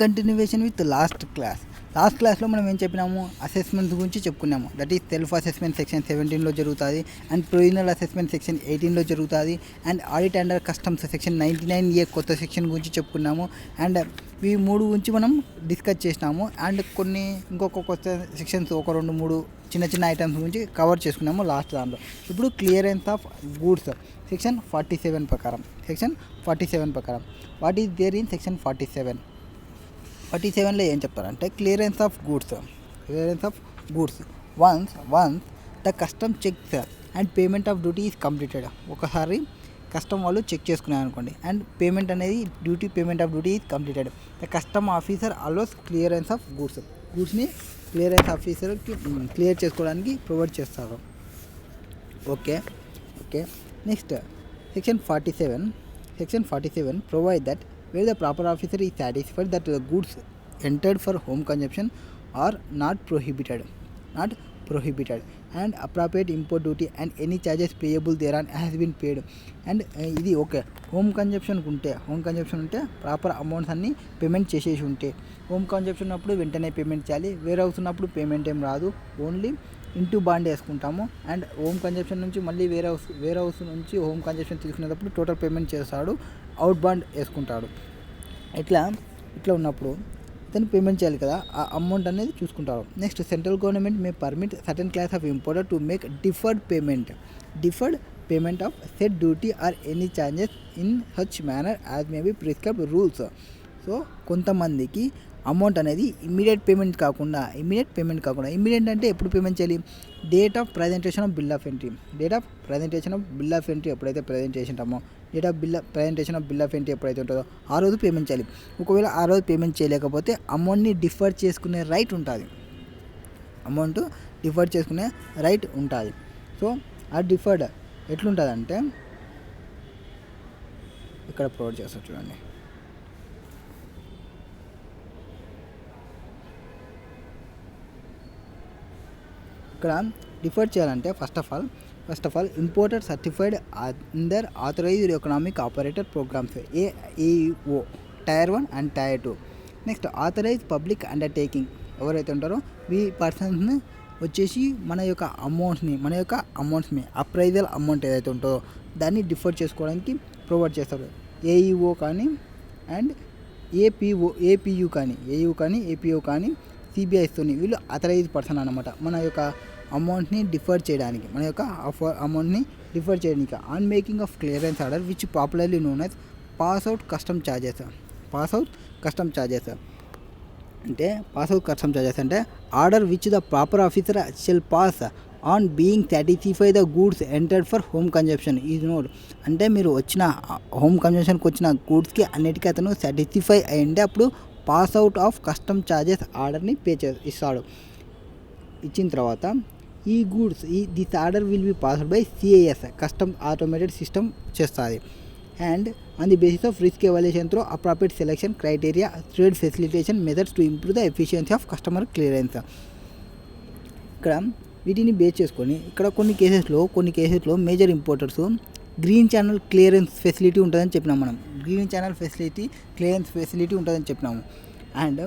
Continuation with last క్లాస్లో మనం ఏం చెప్పినాము, అసెస్మెంట్స్ గురించి చెప్పుకున్నాము. That is self assessment section 17లో జరుగుతుంది, అండ్ ప్రొవిజనల్ అసెస్మెంట్ సెక్షన్ 18లో జరుగుతుంది, and audit under customs section 99A కొత్త సెక్షన్ గురించి చెప్పుకున్నాము. అండ్ ఈ మూడు గురించి మనం డిస్కస్ చేసినాము. అండ్ ఇంకొక కొత్త సెక్షన్స్ ఒక 2-3 చిన్న ఐటమ్స్ గురించి కవర్ చేసుకున్నాము లాస్ట్ దాంట్లో. ఇప్పుడు క్లియరెన్స్ ఆఫ్ గూడ్స్ సెక్షన్ 47 ప్రకారం what is there in section 47లో ఏం చెప్తారంటే, clearance of goods once the custom checks and payment of duty is completed. ఒకసారి కస్టమ్ వాళ్ళు చెక్ చేసుకున్నారు అనుకోండి, అండ్ పేమెంట్ అనేది payment of duty is completed, the custom officer allows clearance of గూడ్స్ని clearance ఆఫీసర్కి క్లియర్ చేసుకోవడానికి ప్రొవైడ్ చేస్తారు. Okay next section 47 provide that where the proper officer is satisfied that the goods entered for home consumption are not prohibited and appropriate import duty and any charges payable thereon has been paid. And ఇది okay, home consumption ఉంటే proper amounts అన్నీ payment చేసేసి ఉంటే, home consumption ఉన్నప్పుడు వెంటనే payment చేయాలి, wear house ఉన్నప్పుడు payment ఏం రాదు, ఓన్లీ ఇంటూ బాండ్ వేసుకుంటాము. అండ్ హోమ్ కన్జంప్షన్ నుంచి మళ్ళీ వేర్ హౌస్ నుంచి హోమ్ కన్జంప్షన్ తీసుకునేటప్పుడు టోటల్ పేమెంట్ చేస్తాడు, అవుట్ బాండ్ వేసుకుంటాడు. ఇట్లా ఉన్నప్పుడు ఇతను పేమెంట్ చేయాలి కదా, ఆ అమౌంట్ అనేది చూసుకుంటారు. Next, central government may permit certain class of importer to make deferred payment of said duty or any charges in such manner as may be prescribed rules. So కొంతమందికి అమౌంట్ అనేది immediate payment కాకుండా immediate అంటే ఎప్పుడు payment చేయాలి, date of presentation of bill of entry ఎప్పుడైతే present చేసింటామో, date of presentation of bill of entry ఎప్పుడైతే ఉంటుందో ఆ రోజు పేమెంట్ చేయాలి. ఒకవేళ ఆ రోజు పేమెంట్ చేయలేకపోతే అమౌంట్ని డిఫర్ చేసుకునే రైట్ ఉంటుంది. సో ఆ డిఫర్డ్ ఎట్లుంటుందంటే ఇక్కడ ప్రొవైడ్ చేస్తారు చూడండి. ఇక్కడ డిఫర్ చేయాలంటే first of all importer certified under authorised economic operator programmes AEO Tier 1 and Tier 2. Next, authorise public undertaking ఎవరైతే ఉంటారో ఈ పర్సన్స్ని వచ్చేసి మన యొక్క అమౌంట్స్ని అప్రైజల్ అమౌంట్ ఏదైతే ఉంటుందో దాన్ని డిఫర్ చేసుకోవడానికి ప్రొవైడ్ చేస్తారు. AEO కానీ అండ్ APU కానీ CBIస్తోని వీళ్ళు అథరైజ్ పర్సన్ అన్నమాట, మన యొక్క అమౌంట్ని డిఫర్ చేయడానికి, on making of clearance order which popularly known as pass out custom charges అంటే order which the proper officer shall pass on being satisfy the goods entered for home consumption is not. అంటే మీరు వచ్చిన home కన్జంప్షన్కి వచ్చిన గూడ్స్కి అన్నిటికీ అతను satisfy అయ్యింటే అప్పుడు pass out of custom charges ఆర్డర్ని ఇస్తాడు. ఇచ్చిన తర్వాత ఈ goods this order will be passed by CIS custom automated system చేస్తుంది. And on the basis of risk evaluation through appropriate selection criteria trade facilitation methods to improve the efficiency of customer clearance. ఇక్కడ వీటిని base చేసుకొని ఇక్కడ కొన్ని కేసెస్లో major importers green channel clearance facility ఉంటుందని చెప్పినాము. మనం గ్రీన్ ఛానల్ క్లియరెన్స్ ఫెసిలిటీ ఉంటుందని చెప్పినాము. అండ్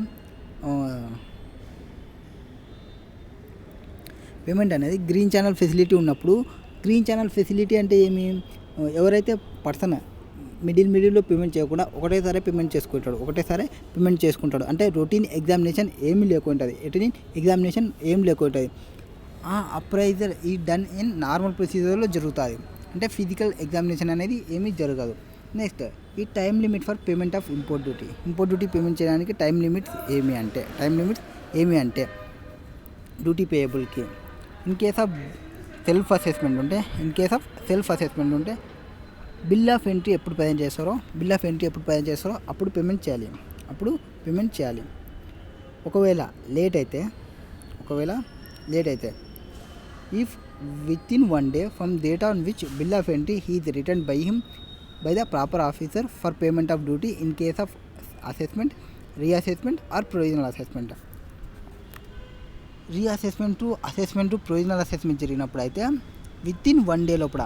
పేమెంట్ అనేది గ్రీన్ ఛానల్ ఫెసిలిటీ ఉన్నప్పుడు, గ్రీన్ ఛానల్ ఫెసిలిటీ అంటే ఏమి, ఎవరైతే పర్సన్ మిడిల్లో పేమెంట్ చేయకుండా ఒకటేసారి పేమెంట్ చేసుకుంటాడు, అంటే రొటీన్ ఎగ్జామినేషన్ ఏమి లేకుంటుంది, ఆ అప్రైజర్ ఈ డన్ ఇన్ నార్మల్ ప్రొసీజర్లో జరుగుతుంది, అంటే ఫిజికల్ ఎగ్జామినేషన్ అనేది ఏమీ జరగదు. నెక్స్ట్, ఈ time limit for payment of import duty payment చేయడానికి టైం లిమిట్స్ ఏమి అంటే డ్యూటీ పేయబుల్కి in case of self assessment ఉంటే బిల్ ఆఫ్ ఎంట్రీ ఎప్పుడు ప్రజెంట్ చేస్తారో అప్పుడు పేమెంట్ చేయాలి. ఒకవేళ లేట్ అయితే if within 1 day from date on which bill of entry he is returned by the proper officer for payment of duty in case of assessment, reassessment or provisional assessment. Reassessment to provisional assessment జరిగినప్పుడు అయితే within 1 day లోపల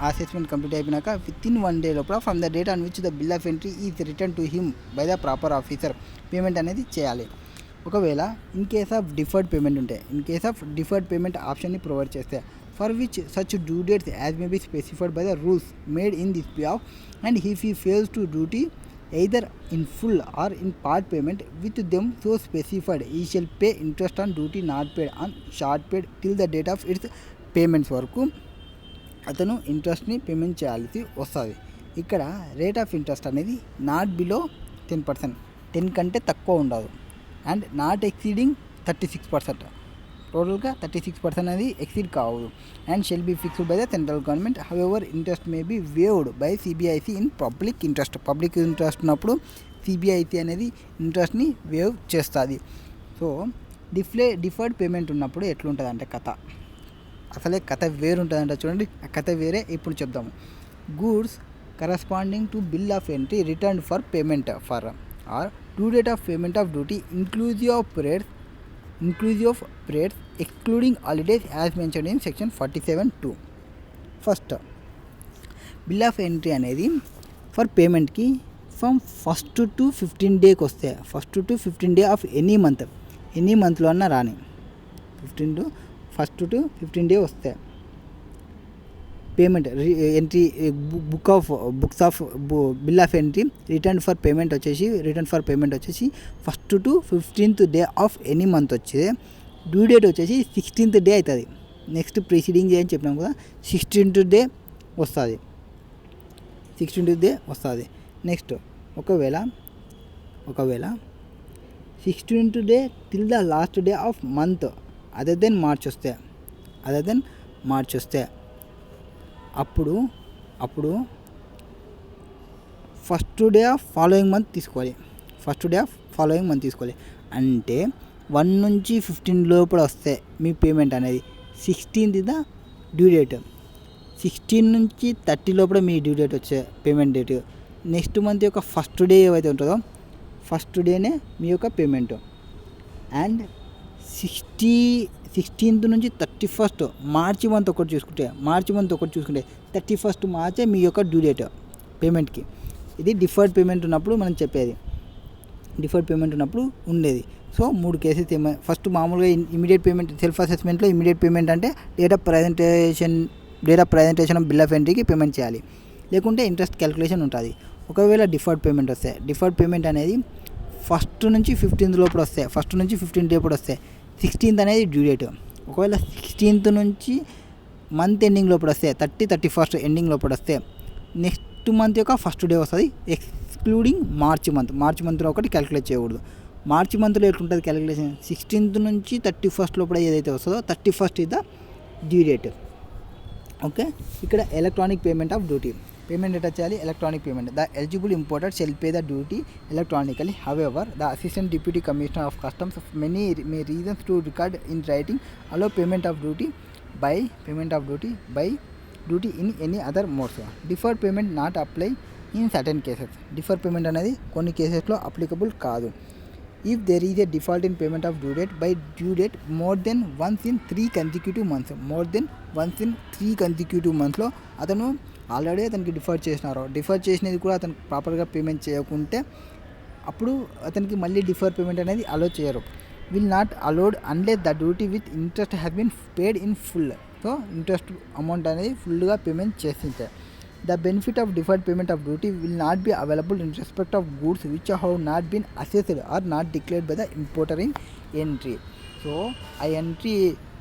ఆ assessment complete అయిపోయినాక within 1 day లోపల from the date on which the bill of entry is return to him by the proper officer payment అనేది చేయాలి. ఒకవేళ in case of deferred payment ఉంటే, in case of deferred payment ఆప్షన్ని provide చేస్తే, for which such due dates as may be specified by the rules made in this behalf and if he fails to duty either in full or in part payment with them so specified, he shall pay interest on duty not paid on short paid till the date of its payments వరకు అతను ఇంట్రెస్ట్ని payment చేయాల్సి వస్తుంది. ఇక్కడ rate of interest అనేది not below 10%, 10 కంటే తక్కువ ఉండదు, and not exceeding 36%, టోటల్గా 36% అనేది ఎక్సీడ్ కావదు, and shall be fixed by the central government. However interest may be waived by CBIC in public interest. Public interest ఉన్నప్పుడు సిబిఐసి అనేది ఇంట్రెస్ట్ని వేవ్ చేస్తుంది. సో డిఫర్డ్ పేమెంట్ ఉన్నప్పుడు ఎట్లుంటుందంటే కథ, అసలే కథ వేరు ఉంటుందంట. చూడండి, ఆ కథ వేరే ఇప్పుడు చెప్దాము. Goods corresponding to bill of entry return for payment for or due date of payment of duty inclusive of periods excluding holidays as mentioned in section 47(2). First bill of entry అనేది ఫర్ పేమెంట్కి ఫ్రమ్ 1st to 15 డేకి వస్తే, 1st to 15 day of any మంత్లో అన్న రాని, 1st to 15 day వస్తే payment entry books of bill of entry return for payment వచ్చేసి 1st to 15th day of any month వచ్చే, due date వచ్చేసి 16th day అవుతుంది. నెక్స్ట్ ప్రిసీడింగ్ డే అని చెప్పినాం కదా, 16th డే వస్తుంది. నెక్స్ట్ ఒకవేళ 16th day till the last day of month other than March వస్తే అప్పుడు first day of following month తీసుకోవాలి. అంటే 1 నుంచి 15 లోపల వస్తే మీ పేమెంట్ అనేది 16th ద డ్యూ డేట్, 16 నుంచి 30 లోపల మీ డ్యూ డేట్ వచ్చే పేమెంట్ డేట్. నెక్స్ట్ మంత్ యొక్క ఫస్ట్ డే ఏవైతే ఉంటుందో ఫస్ట్ డేనే మీ యొక్క పేమెంట్. అండ్ 16th నుంచి 31st మార్చి మంత్ ఒకటి చూసుకుంటే 31st మార్చే మీ యొక్క డ్యూ డేట్ పేమెంట్కి. ఇది డిఫర్డ్ పేమెంట్ ఉన్నప్పుడు మనం చెప్పేది, ఉండేది. సో 3 కేసెస్ ఫస్ట్ మామూలుగా ఇమీడియట్ పేమెంట్, సెల్ఫ్ అసెస్మెంట్లో ఇమీడియట్ పేమెంట్ అంటే date of presentation of bill of ఎంట్రీకి పేమెంట్ చేయాలి, లేకుంటే ఇంట్రెస్ట్ క్యాలిక్యులేషన్ ఉంటుంది. ఒకవేళ డిఫర్డ్ పేమెంట్ వస్తే, డిఫర్డ్ పేమెంట్ అనేది 1st నుంచి 15th లోపల వస్తే, 1st నుంచి 15th లోపల వస్తే 16th అనేది డ్యూ డేట్. ఒకవేళ 16th నుంచి మంత్ ఎండింగ్ లోపల వస్తే 31st ఎండింగ్ లోపల వస్తే నెక్స్ట్ మంత్ యొక్క ఫస్ట్ డే వస్తుంది, ఎక్స్క్లూడింగ్ మార్చి మంత్లో ఒకటి క్యాలిక్యులేట్ చేయకూడదు. మార్చి మంత్లో ఎట్లుంటుంది క్యాలిక్యులేషన్, 16th నుంచి 31st లోపల ఏదైతే వస్తుందో 31st is the due date. Okay, ఇక్కడ electronic payment of duty. Payment ఎట్లా చేయాలి? Electronic payment. The eligible importer shall pay the duty electronically. However the assistant deputy commissioner of customs many reasons to record in writing allow payment of duty by duty in any other modes. Deferred payment not apply in certain cases. Defer payment అనేది కొన్ని కేసెస్లో applicable కాదు. If there is a default in payment of due date more than once in 3 consecutive months, అతను already అతనికి differ చేసినది కూడా అతను ప్రాపర్గా పేమెంట్ చేయకుంటే అప్పుడు అతనికి మళ్ళీ డిఫర్ పేమెంట్ అనేది అలో చేయరు. Will not allowed unless the duty with interest has been paid in full. So interest amount అనేది ఫుల్గా పేమెంట్ చేసింటే the benefit of deferred payment of duty will not be available in respect of goods which have not been assessed or not declared by the importer in entry. So ఆ entry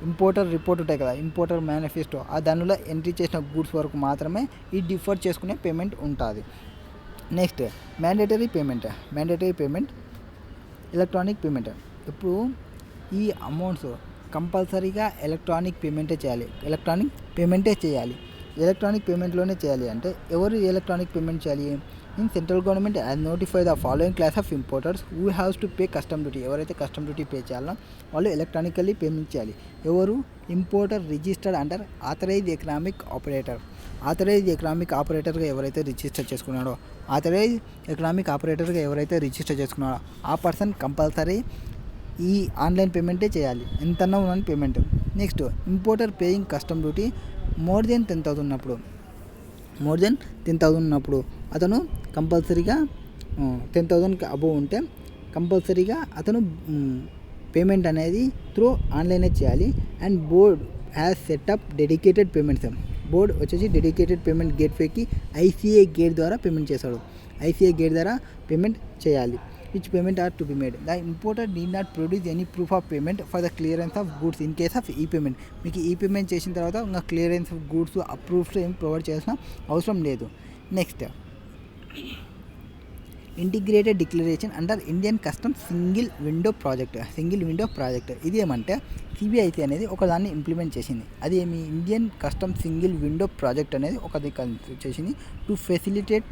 importer report ఉంటాయి కదా, importer manifesto, ఆ దానిలో entry చేసిన goods వరకు మాత్రమే ఈ differ చేసుకునే పేమెంట్ ఉంటుంది. Next mandatory payment electronic payment. ఇప్పుడు ఈ అమౌంట్స్ కంపల్సరీగా ఎలక్ట్రానిక్ పేమెంటే చేయాలి. ఎలక్ట్రానిక్ పేమెంట్లోనే చేయాలి అంటే ఎవరు ఎలక్ట్రానిక్ పేమెంట్ చేయాలి? In central government has notify the following class of importers who haves to pay custom duty. ఎవరైతే కస్టమ్ డ్యూటీ పే చేయాలో వాళ్ళు ఎలక్ట్రానికల్లీ పేమెంట్ చేయాలి. ఎవరు? Importer registered under authorised economic ఆపరేటర్గా ఎవరైతే రిజిస్టర్ చేసుకున్నాడో ఆ పర్సన్ కంపల్సరీ ఈ ఆన్లైన్ పేమెంటే చేయాలి, ఎంతన్నా ఉన్న payment. Next importer paying custom duty more than 10,000 ఉన్నప్పుడు అతను కంపల్సరీగా 10,000 అబోవ్ ఉంటే కంపల్సరీగా అతను పేమెంట్ అనేది త్రూ ఆన్లైనే చేయాలి. And board has setup dedicated payments. Board వచ్చేసి డెడికేటెడ్ పేమెంట్ గేట్వేకి ఐసీఐ గేట్ ద్వారా పేమెంట్ చేస్తాడు. ఐసీఐ గేట్ ద్వారా పేమెంట్ చేయాలి. Which payment are to be made. The importer need not produce any proof of payment for the clearance of goods in case of ఈ payment. మీకు ఈ payment చేసిన తర్వాత ఇంకా క్లియరెన్స్ ఆఫ్ గూడ్స్ అప్రూఫ్స్ ఏం provide చేయాల్సిన అవసరం లేదు. Next, integrated declaration under Indian customs single window project. ఇది ఏమంటే సిబిఐసి అనేది ఒకదాన్ని ఇంప్లిమెంట్ చేసింది. అది ఏమి, Indian customs single window project అనేది ఒకది చేసింది to facilitate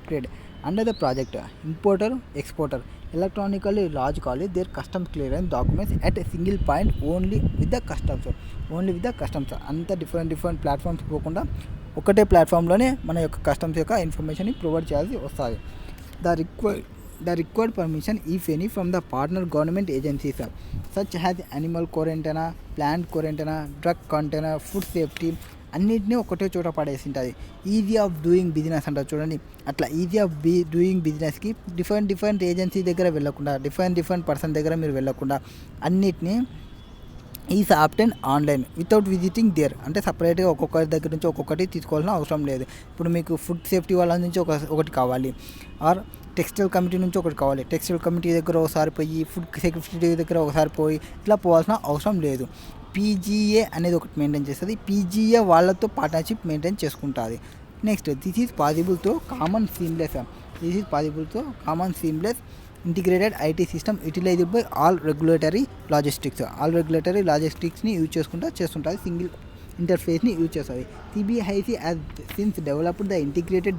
trade. Under the project importer exporter electronically logically their customs clearance documents at single point only with the customs. అంత డిఫరెంట్ ప్లాట్ఫామ్స్ పోకుండా ఒకటే ప్లాట్ఫామ్లోనే మన యొక్క కస్టమ్స్ యొక్క ఇన్ఫర్మేషన్ని ప్రొవైడ్ చేయాల్సి వస్తుంది. The required permission if any from the partner government agencies such has animal క్వారంటైనా, ప్లాంట్ క్వారంటైనా, డ్రగ్ కంటైనర్, ఫుడ్ సేఫ్టీ అన్నింటినీ ఒకటే చోట పడేసి ఉంటుంది. ఈజీ ఆఫ్ డూయింగ్ బిజినెస్ అంటారు చూడండి, అట్లా ఈజీ ఆఫ్ డూయింగ్ బిజినెస్కి డిఫరెంట్ ఏజెన్సీ దగ్గర వెళ్ళకుండా, డిఫరెంట్ పర్సన్ దగ్గర మీరు వెళ్ళకుండా అన్నిటినీ is obtain online without visiting there. అంటే సపరేట్గా ఒక్కొక్కరి దగ్గర నుంచి ఒక్కొక్కటి తీసుకోవాల్సిన అవసరం లేదు. ఇప్పుడు మీకు ఫుడ్ సేఫ్టీ వాళ్ళ నుంచి ఒకటి కావాలి, ఆర్ టెక్స్టైల్ కమిటీ నుంచి ఒకటి కావాలి. టెక్స్టైల్ కమిటీ దగ్గర ఒకసారి పోయి, ఫుడ్ సేఫ్టీ దగ్గర ఒకసారి పోయి ఇట్లా పోవాల్సిన అవసరం లేదు. పీజీఏ అనేది ఒకటి మెయింటైన్ చేస్తుంది. పీజీఏ వాళ్ళతో పార్ట్నర్షిప్ మెయింటైన్ చేసుకుంటుంది. నెక్స్ట్, దిస్ ఈజ్ పాసిబుల్ తో common seamless integrated IT system utilised by all regulatory లాజిస్టిక్స్ని యూజ్ చేస్తుంటుంది. సింగిల్ ఇంటర్ఫేస్ని యూజ్ చేస్తుంది. CBIC has since developed the integrated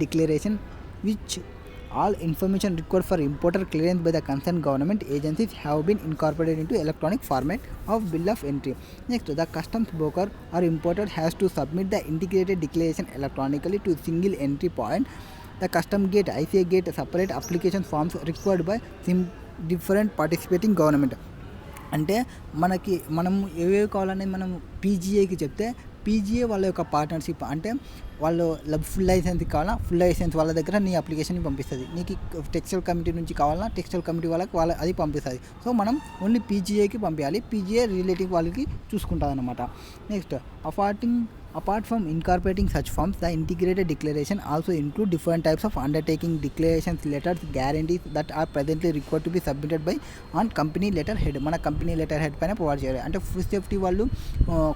declaration which all information required for importer clearance by the concerned government agencies have been incorporated into electronic format of bill of entry. Next, the customs broker or importer has to submit the integrated declaration electronically to single entry point. The custom gate, ICA gate, separate application forms required by different participating government. అంటే మనం ఏవేవి కావాలనేది మనం పీజీఏకి చెప్తే PGA వాళ్ళ యొక్క partnership, అంటే వాళ్ళు ఫుల్ లైసెన్స్ కావాలా, ఫుల్ లైసెన్స్ వాళ్ళ దగ్గర నీ అప్లికేషన్ని పంపిస్తుంది. నీకు టెక్స్టైల్ కమిటీ నుంచి కావాలన్నా టెక్స్టైల్ కమిటీ వాళ్ళకి అది పంపిస్తుంది. సో మనం ఓన్లీ పీజీఏకి పంపించాలి. పీజీఏ రిలేటివ్ వాళ్ళకి చూసుకుంటుంది అనమాట. Next, apart from incorporating such forms, the integrated declaration also include different types of undertaking, declarations, letters, guarantees that are presently required to be submitted by on company letterhead. మన company letter head పైన provide చేయాలి. అంటే food safety వాళ్ళు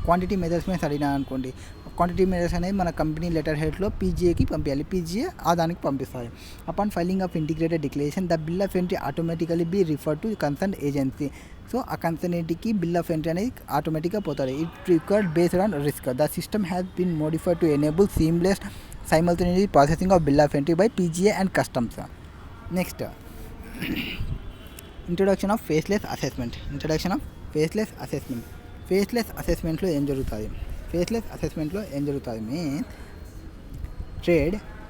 quantity మెజర్స్మెంట్స్ అడిగినా అనుకోండి, quantity measures అనేది మన company letter హెడ్లో పీజీఏకి పంపించాలి. పీజీఏ ఆ దానికి పంపిస్తారు. Upon filing of integrated declaration the bill of entry automatically be refer to concern agency. So ఆ కన్సర్న్కి బిల్ ఆఫ్ ఎంట్రీ అనేది ఆటోమేటిక్గా పోతుంది. It required based on risk. The system has been modified to enable seamless simultaneous processing of bill of entry by PGA and customs. Next, introduction of faceless assessment. Faceless అసెస్మెంట్లో ఏం జరుగుతుంది? Means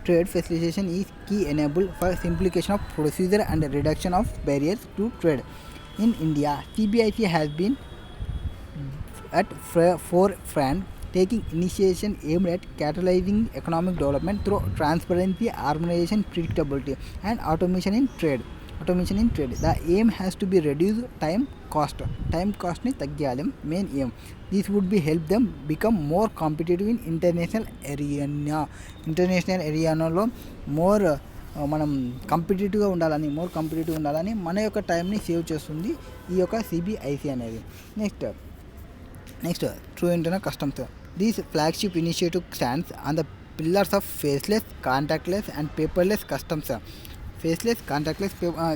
trade facilitation is key enable for simplification of procedure and reduction of barriers to trade. In India, CBIC has been at forefront taking initiation aimed at catalyzing economic development through transparency, harmonization, predictability, and automation in trade. The aim has to be reduce time cost ni taggiyali main aim. This would be help them become more competitive in international arena. More మనం కాంపిటేటివ్గా ఉండాలని మన యొక్క టైంని save చేస్తుంది ఈ యొక్క CBIC అనేది. Next true internal customs. These flagship initiative stands on the pillars of faceless, contactless and paperless customs.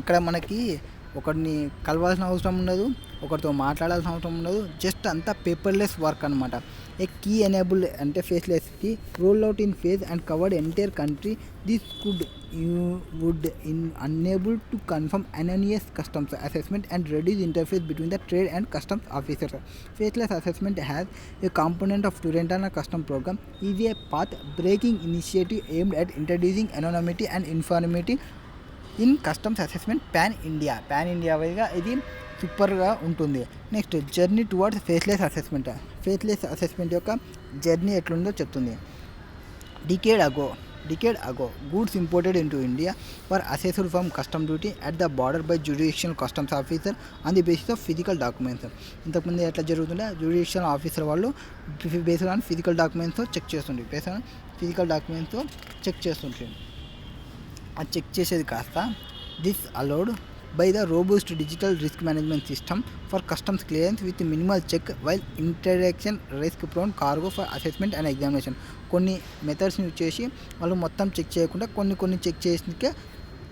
ఇక్కడ మనకి ఒకరిని కలవాల్సిన అవసరం ఉండదు, ఒకరితో మాట్లాడాల్సిన అవసరం ఉండదు, జస్ట్ అంతా పేపర్లెస్ వర్క్ అనమాట. ఏ కీ ఎనేబుల్ అంటే ఫేస్లెస్కి role out in phase and covered entire country. This would enable to confirm anonymous customs assessment and reduce interface between the trade and customs officers. Faceless assessment has a component of Student Custom Program. Is a path-breaking initiative aimed at introducing anonymity and uniformity in customs assessment pan India వైగా ఇది సూపర్గా ఉంటుంది. Next, journey towards faceless assessment యొక్క journey ఎట్లుందో చెప్తుంది. Decade అగో decade ago, goods imported into India were assessed from custom duty at the border by judicial customs officer on the basis of physical documents. ఇంతకుముందు ఎట్లా జరుగుతుండే, judicial officer వాళ్ళు based on physical డాక్యుమెంట్స్తో check చేస్తుండే, based on physical డాక్యుమెంట్స్తో check చేస్తుంటే అది check చేసేది కాస్త this allowed by the robust digital risk management system for customs clearance with minimal check while interaction risk prone cargo for assessment and examination. కొన్ని మెథడ్స్ని use చేసి వాళ్ళు మొత్తం check చేయకుండా కొన్ని చెక్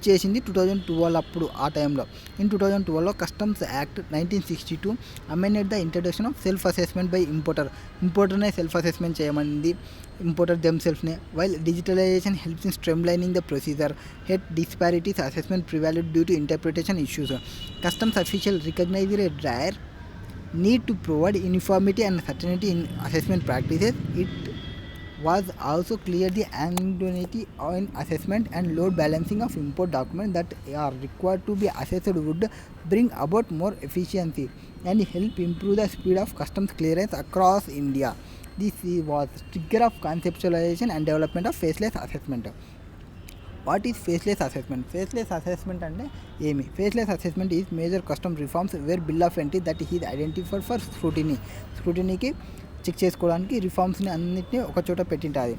చేసింది 2012 అప్పుడు ఆ టైంలో. ఇన్ 2012లో customs act 1962 amended the introduction of self assessment by ఇంపోర్టర్నే సెల్ఫ్ అసెస్మెంట్ చేయమనింది, ఇంపోర్టర్ దెమ్సెల్ఫ్నే. While digitalisation helps in streamlining the procedure, head disparities assessment prevailed due to interpretation issues. Customs official recognised a dire need to provide uniformity and certainty in assessment practices. It was also clear the ambiguity in assessment and load balancing of import documents that are required to be assessed would bring about more efficiency and help improve the speed of customs clearance across India. This was trigger of conceptualization and development of faceless assessment. What is faceless assessment? Faceless assessment అంటే ఏమి? Faceless assessment is major custom reforms where bill of entry that is identified for స్క్రూటినీకి check చేసుకోవడానికి రిఫార్మ్స్ని అన్నింటినీ ఒక చోట పెట్టింటుంది.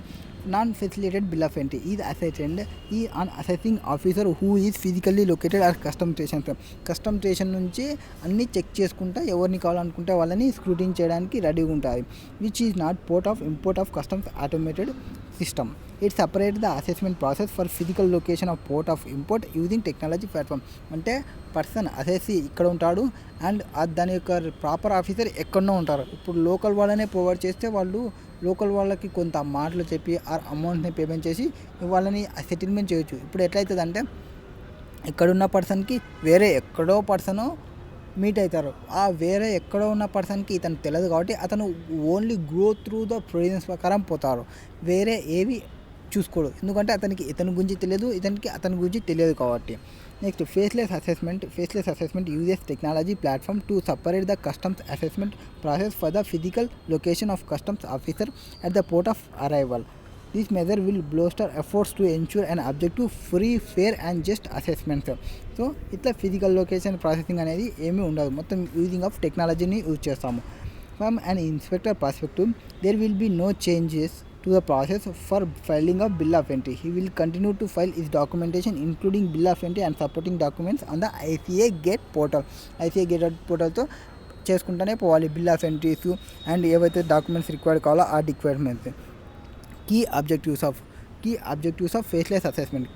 Non facilitated bill of entry is assessed ఈ an assessing officer who is physically located at custom station నుంచి అన్నీ చెక్ చేసుకుంటా ఎవరిని కావాలనుకుంటే వాళ్ళని స్క్రూటిన్ చేయడానికి రెడీగా ఉంటుంది. Which is not port of import of customs automated system. It separate the assessment process for physical location of port of import using technology platform. అంటే పర్సన్ అసెసి ఇక్కడ ఉంటాడు అండ్ దాని యొక్క ప్రాపర్ ఆఫీసర్ ఎక్కడో ఉంటారు. ఇప్పుడు లోకల్ వాళ్ళనే ప్రొవైడ్ చేస్తే వాళ్ళు లోకల్ వాళ్ళకి కొంత మాటలు చెప్పి ఆ అమౌంట్ని పేమెంట్ చేసి వాళ్ళని సెటిల్మెంట్ చేయొచ్చు. ఇప్పుడు ఎట్లయితుందంటే ఇక్కడున్న పర్సన్కి వేరే ఎక్కడో పర్సను మీట్ అవుతారు. ఆ వేరే ఎక్కడో ఉన్న పర్సన్కి ఇతను తెలియదు కాబట్టి అతను only grow through the provisions ప్రకారం పోతారు, వేరే ఏవి చూసుకోడు. ఎందుకంటే అతనికి ఇతని గురించి తెలియదు, ఇతనికి అతని గురించి తెలియదు కాబట్టి. Next faceless assessment uses technology platform to separate the customs assessment process for the physical location of customs officer at the port of arrival. This measure will bolster efforts to ensure an objective, free, fair and just assessment. So ఇట్లా physical location processing అనేది ఏమీ ఉండదు, మొత్తం using of టెక్నాలజీని use చేస్తాము. From an inspector perspective there will be no changes to the process for filing of bill of entry. He will continue to file his documentation including bill of entry and supporting documents on the ICA Gate portal. ICA Gate portalతో చేసుకుంటూనే పోవాలి bill of entries and ఏవైతే documents required కావాలో ఆ requirements. Key objectives of faceless assessment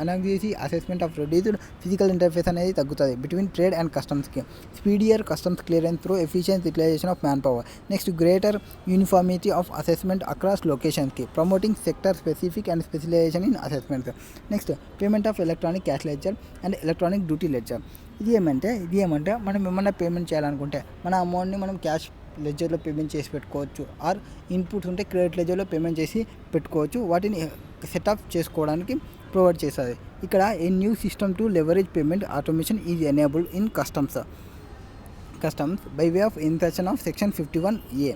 అనగా assessment of reduced physical interface అనేది తగ్గుతుంది between trade and కస్టమ్స్కి. Speedier customs clearance through efficient utilisation of manpower. Next greater uniformity of assessment across లొకేషన్స్కి, promoting sector specific and specialisation in assessments. Next payment of electronic cash ledger and electronic duty ledger. ఇది ఏమంటే మనం ఏమన్నా payment చేయాలనుకుంటే మన అమౌంట్ని మనం cash లెడ్జర్లో payment చేసి పెట్టుకోవచ్చు, ఆర్ ఇన్పుట్స్ ఉంటే క్రెడిట్ లెడ్జర్లో పేమెంట్ చేసి పెట్టుకోవచ్చు. వాటిని సెటప్ చేసుకోవడానికి ప్రొవైడ్ చేస్తుంది. ఇక్కడ a new system to leverage payment automation is enabled in customs by way of insertion of section 51A.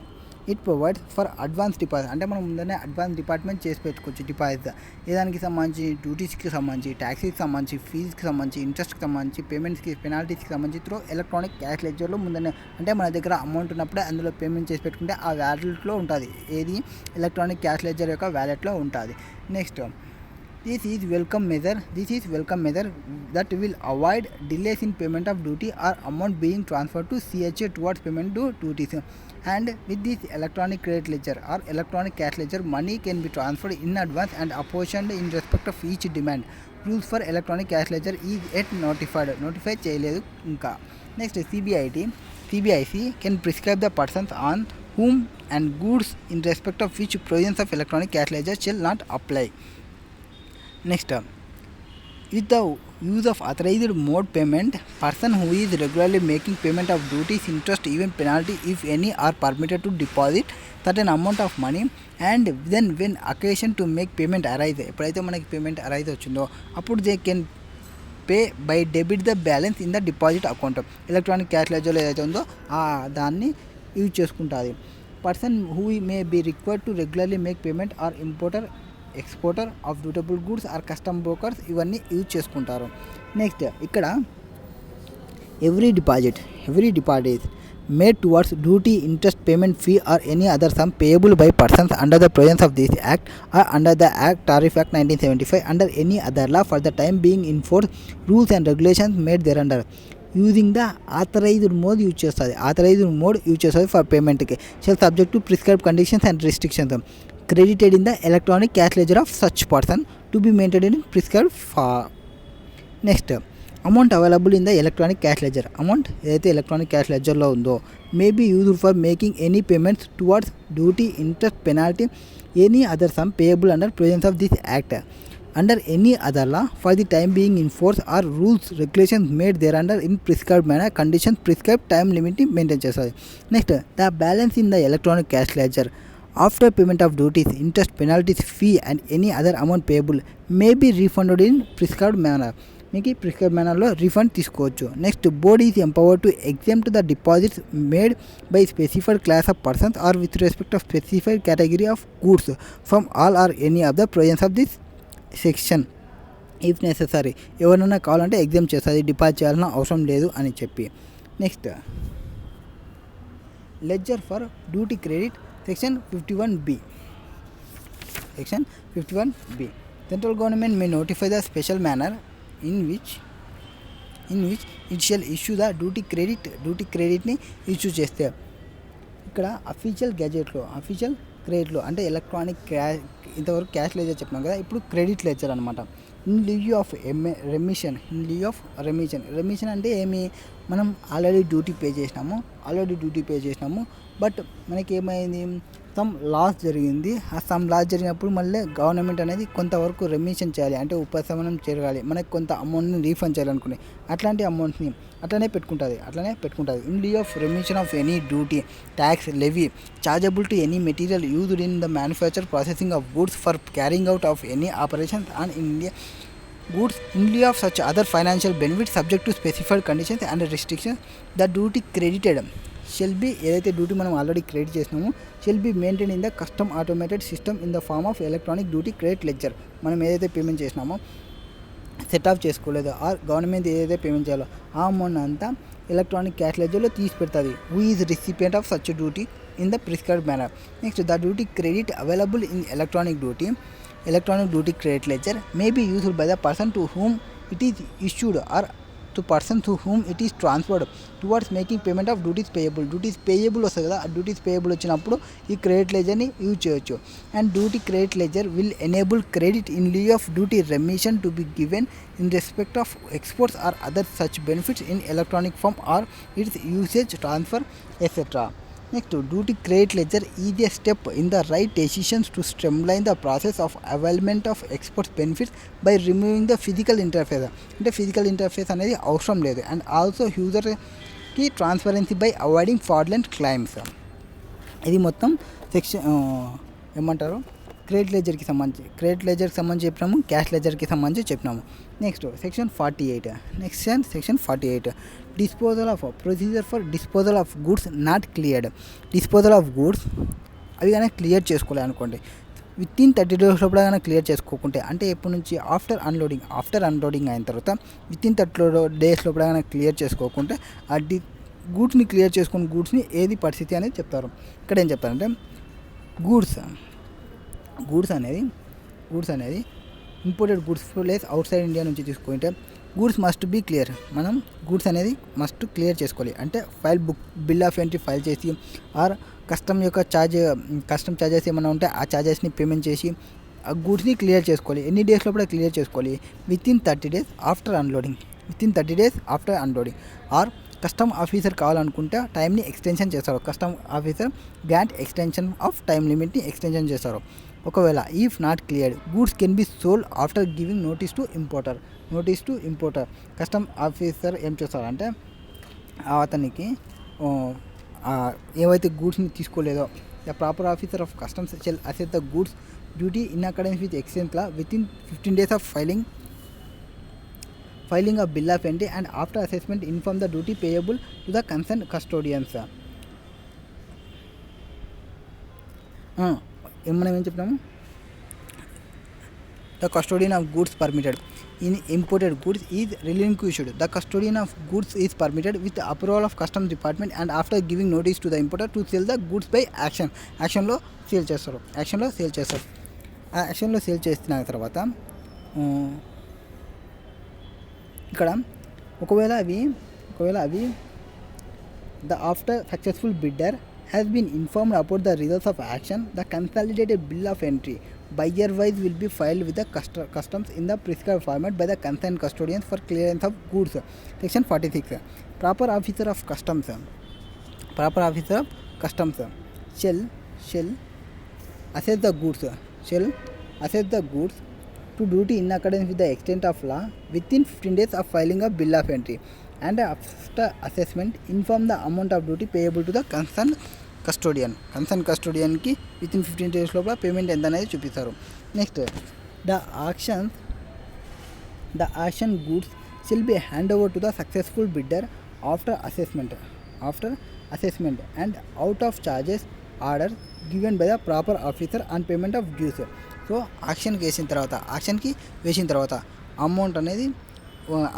It provides for advance deposit. అంటే మనం ముందనే అడ్వాన్స్ డిపార్ట్మెంట్ చేసి పెట్టుకోవచ్చు డిపాజిట్. ఏదానికి సంబంధించి డ్యూటీస్కి సంబంధించి, ట్యాక్సీకి సంబంధించి, ఫీజుకి సంబంధించి, ఇంట్రెస్ట్కి సంబంధించి, పేమెంట్స్కి, పెనాల్టీస్కి సంబంధించి త్రూ ఎలక్ట్రానిక్ క్యాష్ లెడ్జర్లో ముందనే అంటే మన దగ్గర అమౌంట్ ఉన్నప్పుడే అందులో పేమెంట్ చేసి పెట్టుకుంటే ఆ వ్యాలెట్లో ఉంటుంది. ఏది ఎలక్ట్రానిక్ క్యాష్ లెడ్జర్ యొక్క వ్యాలెట్లో ఉంటుంది. Next This is welcome measure that will avoid delays in payment of duty or amount being transferred to CHA towards payment to duties. And with this electronic credit ledger or electronic cash ledger, money can be transferred in advance and apportioned in respect of each demand. Rules for electronic cash ledger is yet notify చేయలేదు ఇంకా. Next CBIC can prescribe the persons on whom and goods in respect of which provisions of electronic cash ledger shall not apply. Next, with the use of authorized mode payment, person who is regularly making payment of duties, interest, even penalty if any, are permitted to deposit certain amount of money, and then when occasion to make payment arise, ఎప్పుడైతే మనకి payment arise వచ్చిందో అప్పుడు they can pay by debit the balance in the deposit account. Electronic cash లెడ్జర్లో ఏదైతే ఉందో దాన్ని use చేసుకుంటుంది. Person who may be required to regularly make payment or importer exporter of dutiable goods or custom brokers ఇవన్నీ use చేసుకుంటారు. Next ఇక్కడ every deposit made towards duty, interest, payment, fee or any other sum payable by persons under the provisions of this act or under the act tariff act 1975 under any other law for the time being in force, rules and regulations made thereunder using the authorized mode use చేస్తుంది for payment కి shall subject to prescribed conditions and restrictions credited in the electronic cash ledger of such person to be maintained in prescribed for. Next amount available in the electronic cash ledger, amount ఏదైతే electronic cash లెజర్లో ఉందో may be used for making any payments towards duty, interest, penalty, any other sum payable under provisions of this act under any other law for the time being in force or rules regulations made thereunder in prescribed manner conditions prescribed time లిమిట్ని maintain చేస్తుంది. Next the balance in the electronic cash ledger after payment of duties, interest, penalties, fee and any other amount payable may be refunded in prescribed manner. మీకు prescribe మేనర్లో refund తీసుకోవచ్చు. Next board is empowered to exempt the deposits made by specified class of persons or with respect of specified category of goods from all or any of the provisions of this section if necessary. ఎవరైనా కావాలంటే exam చేస్తుంది, deposit చేయాల్సిన అవసరం లేదు అని చెప్పి. Next ledger for duty credit section 51B. Section 51B. Central government may notify the special manner in which it shall issue the duty creditని issue చేస్తే ఇక్కడ అఫీషియల్ క్రెడిట్లో అంటే ఎలక్ట్రానిక్ ఇంతవరకు క్యాష్ లెజర్ చెప్పినాం కదా, ఇప్పుడు క్రెడిట్ లెజర్ అనమాట. ఇన్ లివ్ ఆఫ్ రెమిషన్ అంటే ఏమి, మనం ఆల్రెడీ డ్యూటీ పే చేసినాము బట్ మనకి ఏమైంది, సమ్ లాస్ జరిగింది. ఆ సమ్ లాస్ జరిగినప్పుడు మళ్ళీ గవర్నమెంట్ అనేది కొంతవరకు రెమిషన్ చేయాలి, అంటే ఉపశమనం చేయాలి, మనకి కొంత అమౌంట్ని రీఫండ్ చేయాలనుకుని అట్లాంటి అమౌంట్ని అట్లనే పెట్టుకుంటుంది. In live of remission of any duty, tax, levy chargeable to any material used in the manufacture, processing of goods for carrying out of any operations on India goods in lieu of such other financial benefits subject to specified conditions and restrictions. The duty credited shall be, ఏదైతే duty మనం already credit చేసినామో shall be maintain in the custom automated system in the form of electronic duty credit ledger. మనం ఏదైతే payment చేసినామో set off చేసుకోలేదో ఆ government ఏదైతే payment చేయాలో ఆ అమౌంట్ అంతా ఎలక్ట్రానిక్ క్యాష్ లెడ్జర్లో తీసి పెడుతుంది. Who is recipient of such duty in the prescribed manner. Next the duty credit available in electronic duty credit ledger may be used by the person to whom it is issued or to person to whom it is transferred towards making payment of duties payable. వస్తుంది కదా, duties payable వచ్చినప్పుడు ఈ credit లెజర్ని use చేయొచ్చు. And duty credit ledger will enable credit in లిeu of duty remission to be given in respect of exports or other such benefits in electronic form or its usage, transfer, etc. Next, duty credit ledger is a step in the right decisions to streamline the process of availment of exports benefits by removing the physical interface. అంటే physical interface అనేది అవసరం లేదు. And also యూజర్కి transparency by avoiding fraudulent claims. ఇది మొత్తం section ఏమంటారు credit లెజర్కి సంబంధించి చెప్పినాము, క్యాష్ లెజర్కి సంబంధించి చెప్పినాము. Next section 48 disposal of procedure for disposal of goods not cleared. Disposal of goods అవి కానీ క్లియర్ చేసుకోలే అనుకోండి, విత్ ఇన్ 30 days లోపల కానీ క్లియర్ చేసుకోకుంటే, అంటే ఎప్పటి నుంచి ఆఫ్టర్ అన్లోడింగ్ అయిన తర్వాత విత్ ఇన్ 30 days లోపల కానీ క్లియర్ చేసుకోకుంటే ఆ గూడ్స్ని క్లియర్ చేసుకున్న గూడ్స్ని ఏది పరిస్థితి అనేది చెప్తారు. ఇక్కడ ఏం చెప్తారంటే గూడ్స్ అనేది imported goods place out side India నుంచి తీసుకుంటే గూడ్స్ మస్ట్ బీ క్లియర్. మనం గూడ్స్ అనేది మస్ట్ క్లియర్ చేసుకోవాలి. అంటే బిల్ ఆఫ్ ఎంట్రీ ఫైల్ చేసి ఆర్ కస్టమ్ ఛార్జెస్ ఏమైనా ఉంటే ఆ ఛార్జెస్ని పేమెంట్ చేసి ఆ గూడ్స్ని క్లియర్ చేసుకోవాలి. ఎన్ని డేస్ లోపల క్లియర్ చేసుకోవాలి? With in 30 days after unloading. Or custom officer కావాలనుకుంటే టైంని ఎక్స్టెన్షన్ చేస్తారు. Custom officer grant extension of time లిమిట్ని ఎక్స్టెన్షన్ చేస్తారు. ఒకవేళ if not cleared goods can be sold after giving notice to importer. Custom officer ఏం చేస్తారంటే అతనికి ఏవైతే గూడ్స్ని తీసుకోలేదో the proper officer of customs shall assess the goods duty in accordance with exchange law within 15 days ఆఫ్ ఫైలింగ్ a bill of entry and after assessment inform the duty payable to the concerned custodians. మనం ఏం చెప్పినాము, the custodian of goods permitted in imported goods is relinquished. The custodian of goods is permitted with approval of customs department and after giving notice to the importer to sale the goods by యాక్షన్లో sale చేస్తారు. యాక్షన్లో sale చేసిన తర్వాత ఇక్కడ ఒకవేళ అవి the after successful bidder has been informed about the results of action, the consolidated bill of entry buyer wise will be filed with the customs in the prescribed format by the concerned custodians for clearance of goods. Section 46. Proper officer of customs shall assess the goods to duty in accordance with the extent of law within 15 days of filing a bill of entry, and after assessment inform the amount of duty payable to the concerned కస్టోడియన్కి within 15 days లోపల payment ఎంత అనేది చూపిస్తారు. Next the action goods shall be hand over to the successful bidder after assessment and out of charges order given by the proper officer on payment of dues. So యాక్షన్కి వేసిన తర్వాత amount అనేది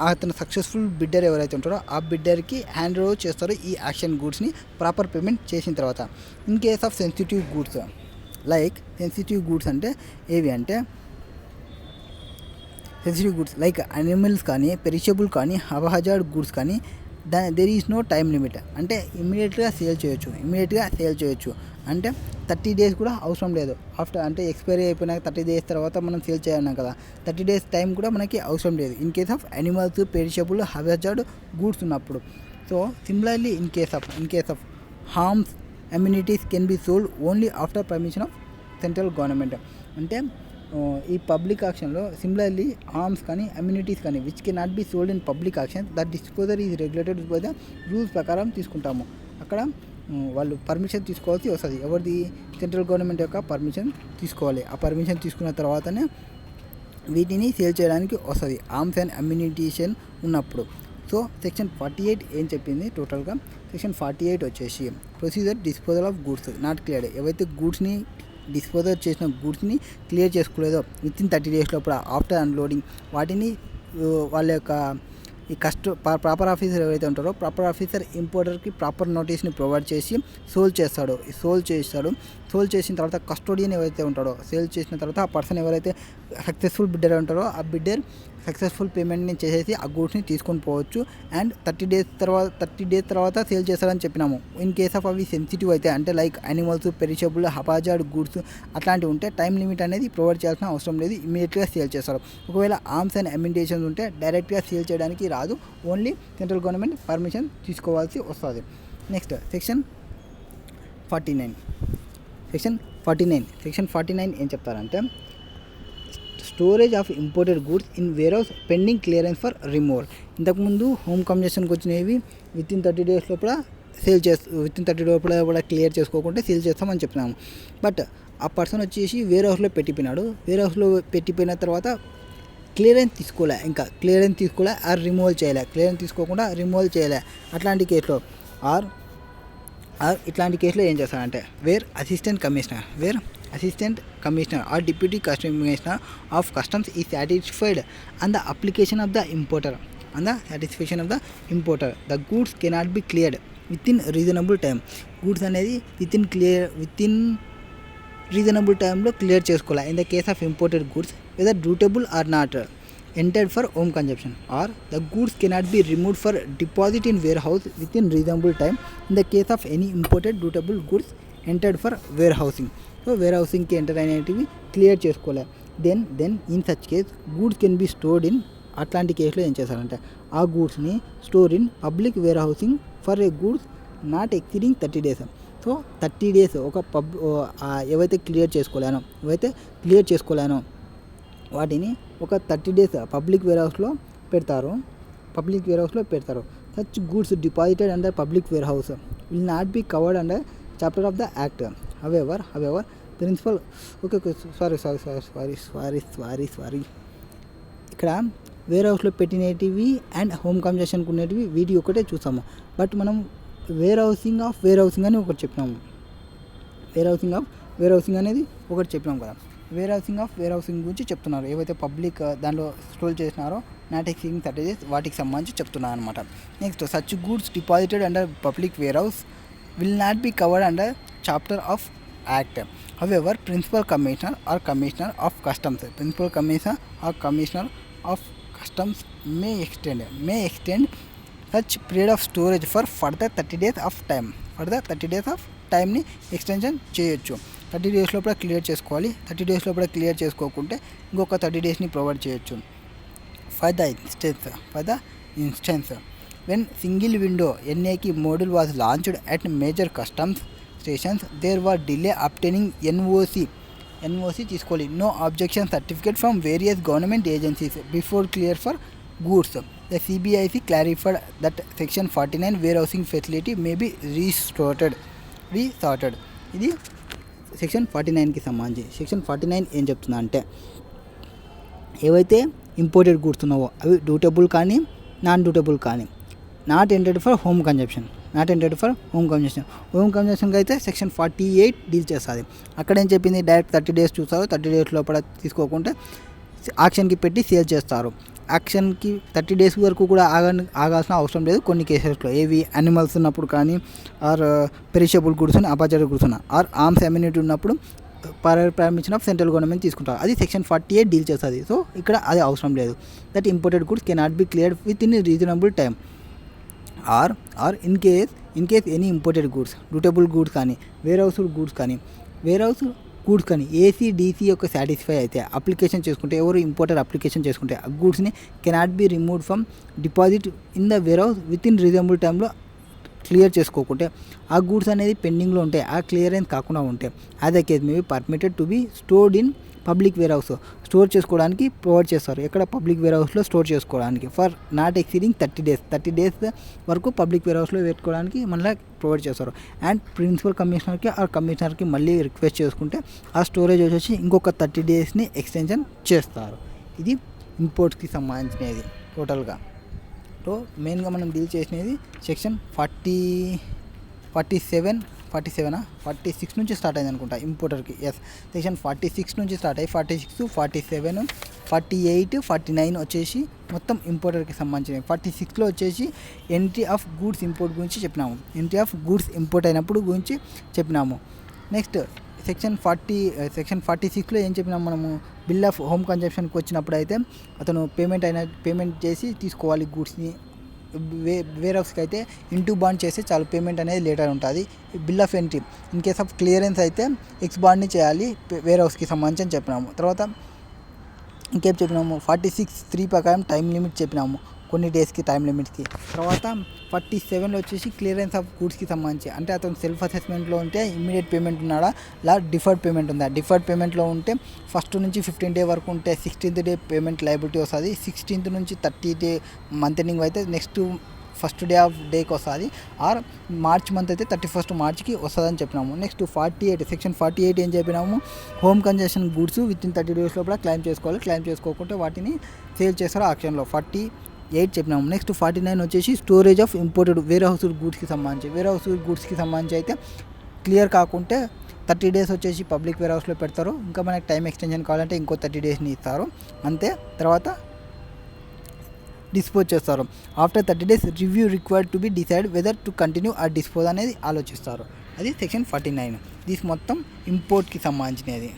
అతను successful bidder ఎవరైతే ఉంటారో ఆ బిడ్డర్కి hand over చేస్తారో ఈ యాక్షన్ గూడ్స్ని ప్రాపర్ పేమెంట్ చేసిన తర్వాత. In case of sensitive goods అంటే ఏవి అంటే సెన్సిటివ్ గూడ్స్ లైక్ అనిమల్స్ కానీ పెరిషబుల్ కానీ హజార్డ్ గూడ్స్ కానీ there is no time limit. అంటే ఇమ్మీడియట్గా సేల్ చేయొచ్చు అంటే 30 days కూడా అవసరం లేదు. ఆఫ్టర్ అంటే ఎక్స్పైరీ అయిపోయినాక 30 days తర్వాత మనం సేల్ చేయన్నాం కదా, 30 days టైం కూడా మనకి అవసరం లేదు in case of animals perishable hazard goods ఉన్నప్పుడు. So similarly in case of harms immunities can be sold only after permission of central government. అంటే ఈ పబ్లిక్ ఆక్షన్లో సిమిలర్లీ ఆర్మ్స్ కానీ అమ్యూనిటీస్ కానీ which can not be sold in public auction that disposal is regulated by the rules ప్రకారం తీసుకుంటాము. అక్కడ వాళ్ళు permission తీసుకోవాల్సి వస్తుంది. ఎవరిది? సెంట్రల్ గవర్నమెంట్ యొక్క పర్మిషన్ తీసుకోవాలి. ఆ పర్మిషన్ తీసుకున్న తర్వాతనే వీటిని సేల్ చేయడానికి వస్తుంది ఆర్మ్స్ అండ్ అమ్యూనిటీషన్ ఉన్నప్పుడు. సో సెక్షన్ 48 ఏం చెప్పింది టోటల్గా? సెక్షన్ 48 వచ్చేసి procedure disposal of goods not cleared. ఏవైతే గూడ్స్ని డిస్పోజల్ చేసిన గూడ్స్ని క్లియర్ చేసుకోలేదో విత్ ఇన్ 30 days లోపల ఆఫ్టర్ అన్లోడింగ్ వాటిని వాళ్ళ యొక్క ఈ ప్రాపర్ ఆఫీసర్ ఎవరైతే ఉంటారో ప్రాపర్ ఆఫీసర్ ఇంపోర్టర్కి ప్రాపర్ నోటీస్ని ప్రొవైడ్ చేసి సోల్ చేసిన తర్వాత కస్టోడియన్ ఎవరైతే ఉంటాడో సేల్ చేసిన తర్వాత ఆ పర్సన్ ఎవరైతే సక్సెస్ఫుల్ బిడ్డర్ ఉంటారో ఆ బిడ్డర్ సక్సెస్ఫుల్ పేమెంట్ని చేసేసి ఆ గూడ్స్ని తీసుకొని పోవచ్చు. అండ్ 30 days తర్వాత సేల్ చేస్తారని చెప్పినాము. ఇన్ కేస్ ఆఫ్ అవి సెన్సిటివ్ అయితే అంటే like animals perishable hazard goods అట్లాంటివి ఉంటే టైం లిమిట్ అనేది ప్రొవైడ్ చేయాల్సిన అవసరం లేదు, ఇమీడియట్గా సేల్ చేస్తారు. ఒకవేళ ఆర్మ్స్ అండ్ అమ్యూనిటీషన్స్ ఉంటే డైరెక్ట్గా సేల్ చేయడానికి రాదు, ఓన్లీ సెంట్రల్ గవర్నమెంట్ పర్మిషన్ తీసుకోవాల్సి వస్తుంది. నెక్స్ట్ సెక్షన్ 49 ఏం చెప్తారంటే storage of imported goods in warehouse pending clearance for removal. ఇంతకుముందు హోమ్ కన్జెషన్కి వచ్చినవి విత్ ఇన్ 30 days లోపల క్లియర్ చేసుకోకుంటే సేల్ చేస్తామని చెప్పినాము. బట్ ఆ పర్సన్ వచ్చేసి వేర్ హౌస్లో పెట్టిపోయినాడు. వేర్ హౌస్లో పెట్టిపోయిన తర్వాత క్లియరెన్స్ తీసుకోలే ఆర్ రిమూవల్ చేయలే, క్లియరెన్స్ తీసుకోకుండా రిమూవల్ చేయలే. అట్లాంటి కేసులో ఇట్లాంటి కేసులో ఏం చేస్తారంటే where assistant commissioner or deputy commissioner of customs is satisfied on the application of the importer the goods cannot be cleared within reasonable time. Goods అనేది విత్ ఇన్ రీజనబుల్ టైంలో క్లియర్ చేసుకోవాలి. In the case of imported goods whether dutiable or not entered for home consumption, or the goods cannot be removed for deposit in warehouse within reasonable time in the case of any imported dutable goods entered for warehousing. So warehousing ki enter అయినటివి clear చేసుకోవాలి. then in such case goods can be stored in అట్లాంటి కేసులో ఏం చేస్తారంటే ఆ గూడ్స్ని store in public warehousing for a goods not exceeding 30 days. So 30 days ఒక ఏవైతే క్లియర్ చేసుకోలేనో వాటిని ఒక 30 days పబ్లిక్ వేర్ హౌస్లో పెడతారు. Such goods deposited under public warehouse will not be covered under chapter of the act. However principal sorry ఇక్కడ వేర్ హౌస్లో పెట్టినవి అండ్ హోమ్ కన్జెషన్కి ఉన్నటివి వీటి ఒకటే చూసాము. బట్ మనం వేర్ హౌసింగ్ అని ఒకటి చెప్పినాము. వేర్ హౌసింగ్ అనేది ఒకటి చెప్పినాం కదా. వేర్ హౌసింగ్ గురించి చెప్తున్నారు. ఏవైతే పబ్లిక్ దాంట్లో స్టోర్ చేసినారో నాట్ ఎక్సీడింగ్ 30 days వాటికి సంబంధించి చెప్తున్నారు అనమాట. Next such goods deposited under public warehouse will not be covered under chapter of act. However principal commissioner or commissioner of customs may extend such period of storage for further 30 days of టైమ్ని extension చేయొచ్చు. 30 days లోపల క్లియర్ చేసుకోవాలి. 30 days లోపల clear చేసుకోకుంటే ఇంకొక 30 daysని provide చేయొచ్చు. For the instance, when single window NAK module was launched at major customs stations, there was delay obtaining NOC తీసుకోవాలి. No objection certificate from various government agencies before clear for goods. The CBIC clarified that section 49 warehousing facility may be restarted. ఇది section 49కి సంబంధించి. Section 49 ఏం చెప్తుందా అంటే ఏవైతే imported goods ఉన్నావో అవి డ్యూటబుల్ కానీ నాన్ డ్యూటబుల్ కానీ not entered for home consumption. Home కన్జంప్షన్కి అయితే సెక్షన్ 48 డీల్ చేస్తుంది. అక్కడ ఏం చెప్పింది, డైరెక్ట్ 30 days చూస్తారు. 30 days లోపల తీసుకోకుంటే ఆక్షన్కి పెట్టి సేల్ చేస్తారు. యాక్షన్కి 30 days వరకు కూడా ఆగాల్సిన అవసరం లేదు కొన్ని కేసెస్లో. ఏవి యానిమల్స్ ఉన్నప్పుడు కానీ ఆర్ పెరిషబుల్ గుడ్స్ అపాచర్ గుడ్స్ ఆర్ ఆర్మ్స్ అమ్యూనిటీ ఉన్నప్పుడు పర్మిషన్ ఆఫ్ సెంట్రల్ గవర్నమెంట్ తీసుకుంటారు. అది సెక్షన్ 48 డీల్ చేస్తుంది. సో ఇక్కడ అది అవసరం లేదు. That imported goods cannot be cleared within reasonable time or in case any imported goods dutiable goods కానీ వేర్ హౌస్ గూడ్స్ కానీ ACDC యొక్క సాటిస్ఫై అయితే అప్లికేషన్ చేసుకుంటే ఎవరు ఇంపోర్టర్ అప్లికేషన్ చేసుకుంటే ఆ గూడ్స్ని cannot be removed from deposit in the warehouse within reasonable టైంలో క్లియర్ చేసుకోకుంటే ఆ గూడ్స్ అనేది పెండింగ్లో ఉంటే ఆ క్లియరెన్స్ కాకుండా ఉంటే అదే case maybe permitted to be stored in public warehouse store చేసుకోవడానికి ప్రొవైడ్ చేస్తారు. ఎక్కడ పబ్లిక్ వేర్ హౌస్లో స్టోర్ చేసుకోవడానికి ఫర్ నాట్ ఎక్సీడింగ్ 30 days వరకు పబ్లిక్ వేర్ హౌస్లో పెట్టుకోవడానికి మళ్ళీ ప్రొవైడ్ చేస్తారు. అండ్ ప్రిన్సిపల్ కమిషనర్కి మళ్ళీ రిక్వెస్ట్ చేసుకుంటే ఆ స్టోరేజ్ వచ్చేసి ఇంకొక 30 daysని ఎక్స్టెన్షన్ చేస్తారు. ఇది ఇంపోర్ట్స్కి సంబంధించినది టోటల్గా. సో మెయిన్గా మనం డీల్ చేసినది సెక్షన్ 46 నుంచి స్టార్ట్ అయింది అనుకుంటా ఇంపోర్టర్కి. సెక్షన్ 46 నుంచి స్టార్ట్ అయ్యి 46, 47, 48, 49 వచ్చేసి మొత్తం ఇంపోర్టర్కి సంబంధించినవి. 46లో వచ్చేసి ఎంట్రీ ఆఫ్ గూడ్స్ ఇంపోర్ట్ గురించి చెప్పినాము. ఎంట్రీ ఆఫ్ గూడ్స్ ఇంపోర్ట్ అయినప్పుడు గురించి చెప్పినాము. నెక్స్ట్ సెక్షన్ 46లో ఏం చెప్పినాము మనము, బిల్ ఆఫ్ హోమ్ కన్జంప్షన్కి వచ్చినప్పుడు అయితే అతను పేమెంట్ చేసి తీసుకోవాలి గూడ్స్ని. వేర్ హౌస్కి అయితే ఇంటూ బాండ్ చేస్తే చాలు, పేమెంట్ అనేది లేటర్ ఉంటుంది. Bill of entry in case of clearance అయితే ఎక్స్ బాండ్ని చేయాలి వేర్ హౌస్కి సంబంధించి అని చెప్పినాము. తర్వాత ఇంకేం చెప్పినాము, 46(3) ప్రకారం టైం లిమిట్ చెప్పినాము కొన్ని డేస్కి టైం లిమిట్కి. తర్వాత 47లో వచ్చేసి క్లియరెన్స్ ఆఫ్ గూడ్స్కి సంబంధించి, అంటే అతను సెల్ఫ్ అసెస్మెంట్లో ఉంటే ఇమ్మీడియట్ పేమెంట్ ఉన్నాడా డిఫర్డ్ పేమెంట్ ఉందా. డిఫర్డ్ పేమెంట్లో ఉంటే ఫస్ట్ నుంచి 15 day వరకు ఉంటే 16th day పేమెంట్ లయబిలిటీ వస్తుంది. 16th నుంచి 30 day మంత్ ఎండింగ్ అయితే నెక్స్ట్ ఫస్ట్ డే ఆఫ్ డేకి వస్తుంది. ఆర్ మార్చ్ మంత్ అయితే 31st Marchకి వస్తుందని చెప్పినాము. నెక్స్ట్ 48 సెక్షన్ 48 ఏం చెప్పినాము, home consumption goods with in 30 days లోపల క్లెయిమ్ చేసుకోవాలి. క్లెయిమ్ చేసుకోకుంటే వాటిని సేల్ చేస్తారు ఆక్షన్లో. 48 చెప్పినాము. నెక్స్ట్ 49 వచ్చేసి storage of imported warehouse గూడ్స్కి సంబంధించి అయితే క్లియర్ కాకుంటే 30 days వచ్చేసి పబ్లిక్ వేర్ హౌస్లో పెడతారు. ఇంకా మనకి టైం ఎక్స్టెన్షన్ కావాలంటే ఇంకో 30 daysని ఇస్తారు అంతే. తర్వాత డిస్పోజ్ చేస్తారు. After 30 days review required to be decide whether to continue are dispose అనేది ఆలోచిస్తారు. అది సెక్షన్ 49. దిస్ మొత్తం ఇంపోర్ట్కి సంబంధించినది.